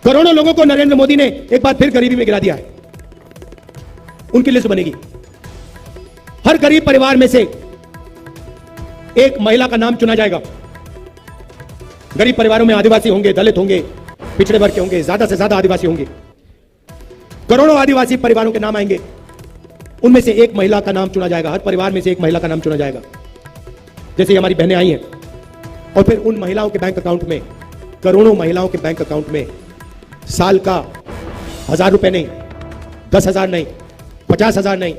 करोड़ों लोगों को नरेंद्र मोदी ने एक बार फिर गरीबी में गिरा दिया है। उनकी लिस्ट बनेगी। हर गरीब परिवार में से एक महिला का नाम चुना जाएगा। गरीब परिवारों में आदिवासी होंगे, दलित होंगे, पिछड़े वर्ग के होंगे, ज्यादा से ज्यादा आदिवासी होंगे। करोड़ों आदिवासी परिवारों के नाम आएंगे, उनमें से एक महिला का नाम चुना जाएगा। हर परिवार में से एक महिला का नाम चुना जाएगा। जैसे हमारी बहनें आई हैं, और फिर उन महिलाओं के बैंक अकाउंट में, करोड़ों महिलाओं के बैंक अकाउंट में साल का 1000 रुपए नहीं, 10,000 नहीं, 50,000 नहीं,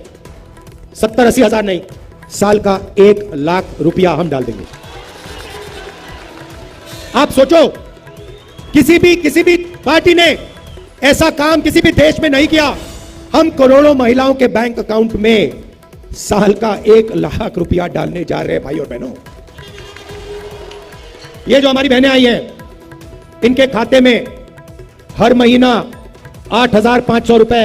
70-80 हजार नहीं, साल का 1 लाख रुपया हम डाल देंगे। आप सोचो, किसी भी पार्टी ने ऐसा काम किसी भी देश में नहीं किया। हम करोड़ों महिलाओं के बैंक अकाउंट में साल का 1 लाख रुपया डालने जा रहे हैं भाई और बहनों। ये जो हमारी बहनें आई हैं, इनके खाते में हर महीना 8,500 रुपए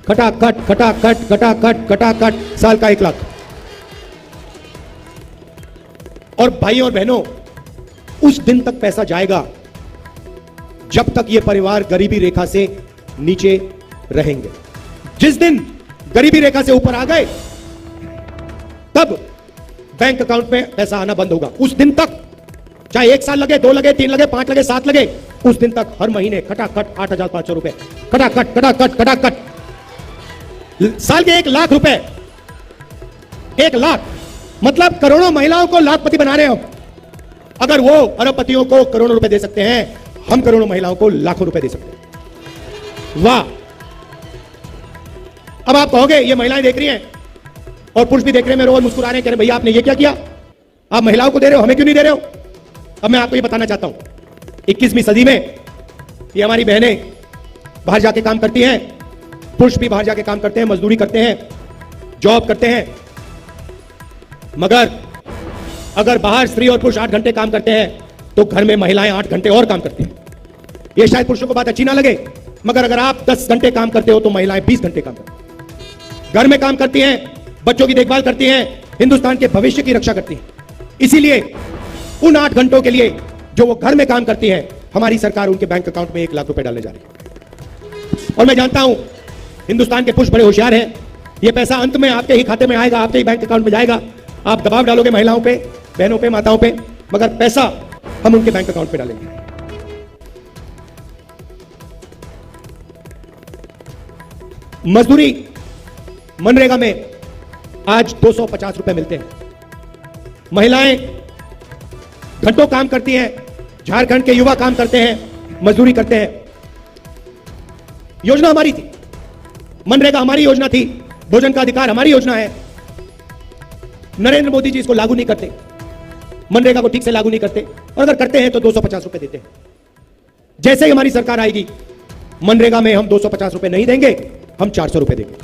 खटाखट खटाखट खटाखट खटाखट, साल का 1 लाख। और भाई और बहनों, उस दिन तक पैसा जाएगा जब तक ये परिवार गरीबी रेखा से नीचे रहेंगे। जिस दिन गरीबी रेखा से ऊपर आ गए, तब बैंक अकाउंट में पैसा आना बंद होगा। उस दिन तक, चाहे 1 साल लगे, 2 लगे, 3 लगे, 5 लगे, 7 लगे, उस दिन तक हर महीने खटाखट 8,500 रुपए खटाखट खटाखट खटाखट, साल के 1 लाख रुपए। 1 लाख मतलब करोड़ों महिलाओं को लाखपति बना रहे हो। अगर वो अरबपतियों को करोड़ों रुपए दे सकते हैं, हम करोड़ों महिलाओं को लाखों रुपए दे सकते हैं। वाह। अब आप कहोगे, ये महिलाएं देख रही हैं और पुरुष भी देख रहे हैं, मेरे रोज मुस्कुरा रहे हैं, कह रहे भैया आपने ये क्या किया, आप महिलाओं को दे रहे हो, हमें क्यों नहीं दे रहे हो। अब मैं आपको ये बताना चाहता हूं, 21वीं सदी में ये हमारी बहनें बाहर जाके काम करती हैं, पुरुष भी बाहर जाके काम करते हैं, मजदूरी करते हैं, जॉब करते हैं, मगर अगर बाहर स्त्री और पुरुष 8 घंटे काम करते हैं तो घर में महिलाएं 8 घंटे और काम करती हैं। यह शायद पुरुषों को बात अच्छी ना लगे, मगर अगर आप 10 घंटे काम करते हो तो महिलाएं 20 घंटे काम करती हैं। घर में काम करती हैं, बच्चों की देखभाल करती हैं, हिंदुस्तान के भविष्य की रक्षा करती हैं। इसीलिए उन 8 घंटों के लिए जो वो घर में काम करती हैं, हमारी सरकार उनके बैंक अकाउंट में 1 लाख रुपए डालने जा रही है। और मैं जानता हूं हिंदुस्तान के पुरुष बड़े होशियार हैं, ये पैसा अंत में आपके ही खाते में आएगा, आपके ही बैंक अकाउंट में जाएगा। आप दबाव डालोगे महिलाओं पे, बहनों पे, माताओं पे, मगर पैसा हम उनके बैंक अकाउंट पे डालेंगे। मजदूरी मनरेगा में आज 250 रुपए मिलते हैं। महिलाएं घंटों काम करती हैं, झारखंड के युवा काम करते हैं, मजदूरी करते हैं। योजना हमारी थी, मनरेगा हमारी योजना थी, भोजन का अधिकार हमारी योजना है। नरेंद्र मोदी जी इसको लागू नहीं करते, मनरेगा को ठीक से लागू नहीं करते, और अगर करते हैं तो 250 रुपए देते हैं। जैसे ही हमारी सरकार आएगी, मनरेगा में हम 250 रुपए नहीं देंगे, हम 400 रुपए देंगे।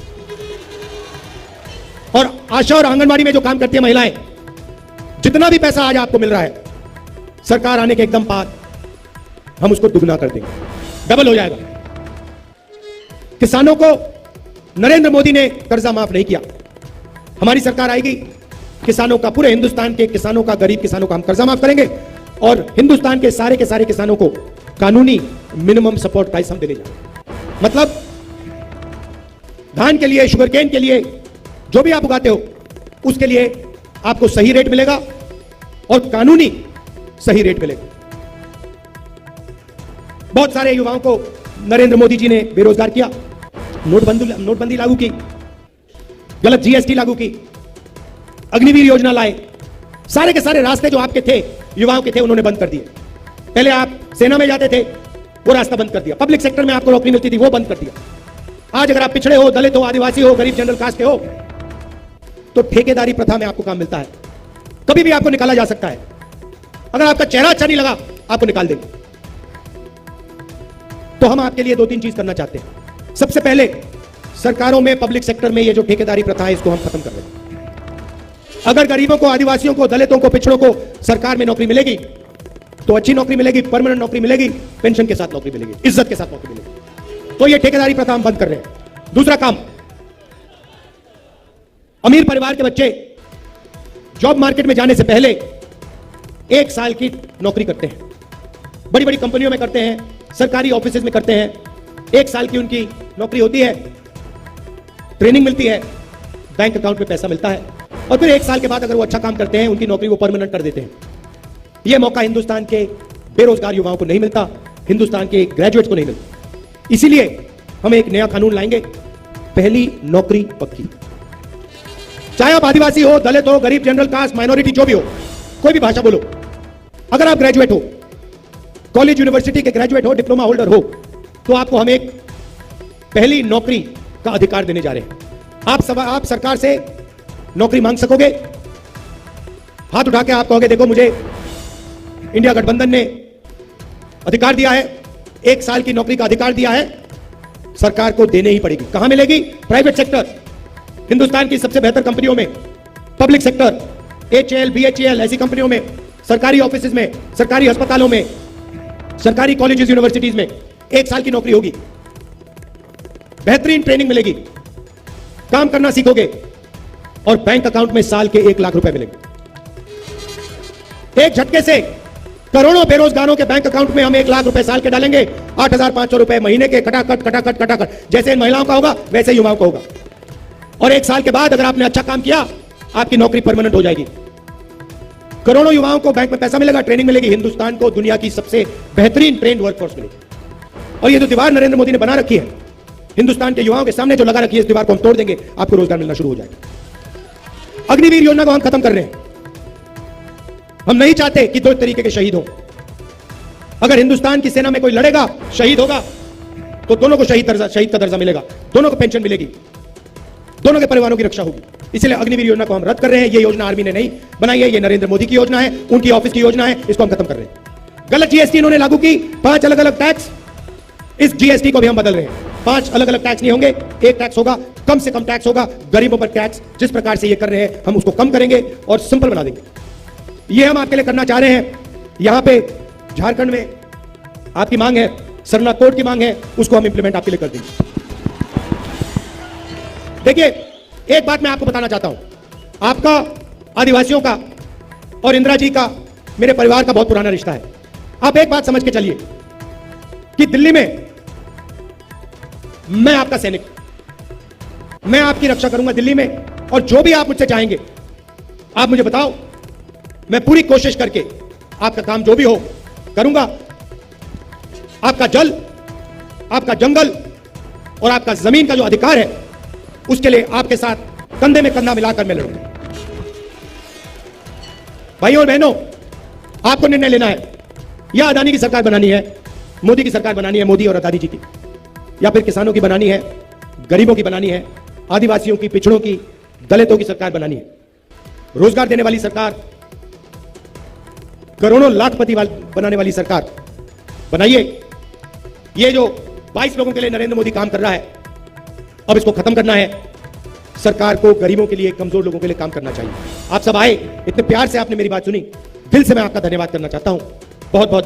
और आशा और आंगनबाड़ी में जो काम करती है महिलाएं, जितना भी पैसा आज आपको मिल रहा है, सरकार आने के एकदम बाद हम उसको दुगना कर देंगे, डबल हो जाएगा। किसानों को नरेंद्र मोदी ने कर्जा माफ नहीं किया, हमारी सरकार आएगी, किसानों का, पूरे हिंदुस्तान के किसानों का, गरीब किसानों का हम कर्जा माफ करेंगे, और हिंदुस्तान के सारे किसानों को कानूनी मिनिमम सपोर्ट प्राइस हम देने जा रहे हैं। मतलब धान के लिए, शुगर केन के लिए, जो भी आप उगाते हो, उसके लिए आपको सही रेट मिलेगा और कानूनी सही रेट मिलेगा। बहुत सारे युवाओं को नरेंद्र मोदी जी ने बेरोजगार किया, नोटबंदी लागू की, गलत जीएसटी लागू की, अग्निवीर योजना लाए, सारे के सारे रास्ते जो आपके थे, युवाओं के थे, उन्होंने बंद कर दिए। पहले आप सेना में जाते थे, वो रास्ता बंद कर दिया। पब्लिक सेक्टर में आपको नौकरी मिलती थी, वो बंद कर दिया। आज अगर आप पिछड़े हो, दलित हो, आदिवासी हो, गरीब जनरल कास्ट के हो, तो ठेकेदारी प्रथा में आपको काम मिलता है, कभी भी आपको निकाला जा सकता है। अगर आपका चेहरा अच्छा नहीं लगा, आपको निकाल देंगे। तो हम आपके लिए 2-3 चीज करना चाहते हैं। सबसे पहले, सरकारों में, पब्लिक सेक्टर में ये जो ठेकेदारी प्रथा है, इसको हम खत्म कर देंगे। अगर गरीबों को, आदिवासियों को, दलितों को, पिछड़ों को सरकार में नौकरी मिलेगी तो अच्छी नौकरी मिलेगी, परमानेंट नौकरी मिलेगी, पेंशन के साथ नौकरी मिलेगी, इज्जत के साथ नौकरी मिलेगी। तो ये ठेकेदारी प्रथा हम बंद कर रहे हैं। दूसरा काम, अमीर परिवार के बच्चे जॉब मार्केट में जाने से पहले 1 साल की नौकरी करते हैं, बड़ी बड़ी कंपनियों में करते हैं, सरकारी ऑफिसेज में करते हैं, 1 साल की उनकी नौकरी होती है, ट्रेनिंग मिलती है, बैंक अकाउंट में पैसा मिलता है और फिर 1 साल के बाद अगर वो अच्छा काम करते हैं उनकी नौकरी वो परमानेंट कर देते हैं। यह मौका हिंदुस्तान के बेरोजगार युवाओं को नहीं मिलता, हिंदुस्तान के ग्रेजुएट्स को नहीं मिलता। इसीलिए हम एक नया कानून लाएंगे, पहली नौकरी पक्की। चाहे आप आदिवासी हो, दलित हो, गरीब, जनरल कास्ट, माइनॉरिटी, जो भी हो, कोई भी भाषा बोलो, अगर आप ग्रेजुएट हो, कॉलेज यूनिवर्सिटी के ग्रेजुएट हो, डिप्लोमा होल्डर हो, तो आपको हम एक पहली नौकरी का अधिकार देने जा रहे हैं। आप सरकार से नौकरी मांग सकोगे, हाथ उठा के आप कहोगे देखो मुझे इंडिया गठबंधन ने अधिकार दिया है, 1 साल की नौकरी का अधिकार दिया है, सरकार को देने ही पड़ेगी। कहां मिलेगी? प्राइवेट सेक्टर, हिंदुस्तान की सबसे बेहतर कंपनियों में, पब्लिक सेक्टर, HAL, BHEL ऐसी कंपनियों में, सरकारी ऑफिसेज में, सरकारी अस्पतालों में, सरकारी कॉलेजेस, यूनिवर्सिटीज में 1 साल की नौकरी होगी, बेहतरीन ट्रेनिंग मिलेगी, काम करना सीखोगे और बैंक अकाउंट में साल के 1 लाख रुपए मिलेंगे। एक झटके से करोड़ों बेरोजगारों के बैंक अकाउंट में हम 1 लाख रुपए साल के डालेंगे, 8,500 रुपए महीने के, खटाखट खटाखट खटाखट, जैसे इन महिलाओं का होगा वैसे युवाओं का होगा। और 1 साल के बाद अगर आपने अच्छा काम किया, आपकी नौकरी परमानेंट हो जाएगी। करोड़ों युवाओं को बैंक में पैसा मिलेगा, ट्रेनिंग मिलेगी, हिंदुस्तान को दुनिया की सबसे बेहतरीन ट्रेंड वर्कफोर्स मिलेगी। और ये जो दीवार नरेंद्र मोदी ने बना रखी है हिंदुस्तान के युवाओं के सामने जो लगा रखी है, इस दीवार को हम तोड़ देंगे, आपको रोजगार मिलना शुरू हो जाएगा। अग्निवीर योजना को हम खत्म कर रहे हैं। हम नहीं चाहते कि 2 तरीके के शहीद हों। अगर हिंदुस्तान की सेना में कोई लड़ेगा, शहीद होगा, तो दोनों को शहीद का दर्जा मिलेगा, दोनों को पेंशन मिलेगी, दोनों के परिवारों की रक्षा होगी। इसलिए अग्निवीर योजना को हम रद्द कर रहे हैं। यह योजना आर्मी ने नहीं बनाई है, यह नरेंद्र मोदी की योजना है, उनकी ऑफिस की योजना है, इसको हम खत्म कर रहे हैं। गलत जीएसटी इन्होंने लागू की, 5 अलग अलग टैक्स, इस जीएसटी को भी हम बदल रहे हैं। 5 अलग अलग टैक्स नहीं होंगे, एक टैक्स होगा, कम से कम टैक्स होगा, गरीबों पर टैक्स जिस प्रकार से ये कर रहे हैं हम उसको कम करेंगे और सिंपल बना देंगे। ये हम आपके लिए करना चाह रहे हैं। यहां पे झारखंड में आपकी मांग है, सरना कोड की मांग है, उसको हम इंप्लीमेंट आपके लिए कर देंगे। देखिए, एक बात मैं आपको बताना चाहता हूं, आपका, आदिवासियों का और इंदिरा जी का, मेरे परिवार का बहुत पुराना रिश्ता है। आप एक बात समझ के चलिए कि दिल्ली में मैं आपका सैनिक, मैं आपकी रक्षा करूंगा दिल्ली में, और जो भी आप मुझसे चाहेंगे आप मुझे बताओ, मैं पूरी कोशिश करके आपका काम जो भी हो करूंगा। आपका जल, आपका जंगल और आपका जमीन का जो अधिकार है, उसके लिए आपके साथ कंधे में कंधा मिलाकर मैं लड़ूंगा। भाइयों और बहनों, आपको निर्णय लेना है, या अदानी की सरकार बनानी है, मोदी की सरकार बनानी है, मोदी और अदानी जी की, या फिर किसानों की बनानी है, गरीबों की बनानी है, आदिवासियों की, पिछड़ों की, दलितों की सरकार बनानी है, रोजगार देने वाली सरकार, करोड़ों लाखपति बनाने वाली सरकार बनाइए। ये जो 22 लोगों के लिए नरेंद्र मोदी काम कर रहा है, अब इसको खत्म करना है। सरकार को गरीबों के लिए, कमजोर लोगों के लिए काम करना चाहिए। आप सब आए, इतने प्यार से आपने मेरी बात सुनी, दिल से मैं आपका धन्यवाद करना चाहता हूं। बहुत बहुत